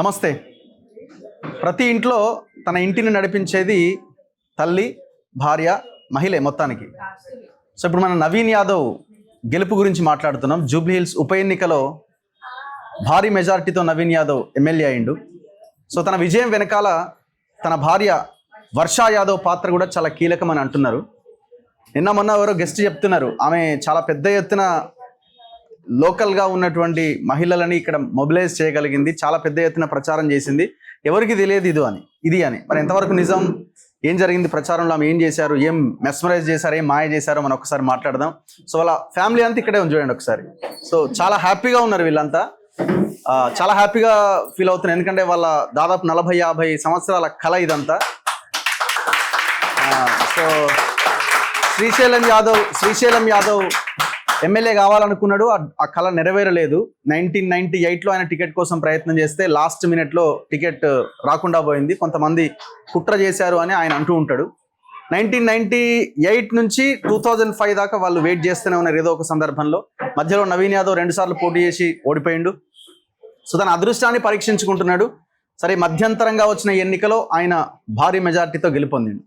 నమస్తే. ప్రతి ఇంట్లో తన ఇంటిని నడిపించేది తల్లి, భార్య, మహిళే మొత్తానికి. సో ఇప్పుడు మనం నవీన్ యాదవ్ గెలుపు గురించి మాట్లాడుతున్నాం. జూబ్లీ హిల్స్ ఉప ఎన్నికలో భారీ మెజారిటీతో నవీన్ యాదవ్ ఎమ్మెల్యే అయిండు. సో తన విజయం వెనకాల తన భార్య వర్షా యాదవ్ పాత్ర కూడా చాలా కీలకమని అంటున్నారు. నిన్న మొన్న ఎవరో గెస్ట్ చెప్తున్నారు, ఆమె చాలా పెద్ద ఎత్తున లోకల్గా ఉన్నటువంటి మహిళలని ఇక్కడ మొబిలైజ్ చేయగలిగింది, చాలా పెద్ద ఎత్తున ప్రచారం చేసింది. ఎవరికి తెలియదు ఇది అని మరి ఎంతవరకు నిజం, ఏం జరిగింది ప్రచారంలో, ఆమె ఏం చేశారు, ఏం మెస్మరైజ్ చేశారు, ఏం మాయ చేశారో మనం ఒకసారి మాట్లాడదాం. సో వాళ్ళ ఫ్యామిలీ అంతా ఇక్కడే ఉంది చూడండి ఒకసారి. సో చాలా హ్యాపీగా ఉన్నారు వీళ్ళంతా, చాలా హ్యాపీగా ఫీల్ అవుతున్నారు. ఎందుకంటే వాళ్ళ దాదాపు 40-50 సంవత్సరాల కళ ఇదంతా. సో శ్రీశైలం యాదవ్ ఎమ్మెల్యే కావాలనుకున్నాడు, ఆ కళ నెరవేరలేదు. 1998లో ఆయన టికెట్ కోసం ప్రయత్నం చేస్తే లాస్ట్ మినిట్లో టికెట్ రాకుండా పోయింది. కొంతమంది కుట్ర చేశారు అని ఆయన అంటూ ఉంటాడు. 1998 నుంచి 2005 దాకా వాళ్ళు వెయిట్ చేస్తూనే ఉన్నారు ఏదో ఒక సందర్భంలో. మధ్యలో నవీన్ యాదవ్ 2 సార్లు పోటీ చేసి ఓడిపోయిండు. సో తన అదృష్టాన్ని పరీక్షించుకుంటున్నాడు. సరే, మధ్యంతరంగా వచ్చిన ఎన్నికలో ఆయన భారీ మెజార్టీతో గెలుపొందిండు.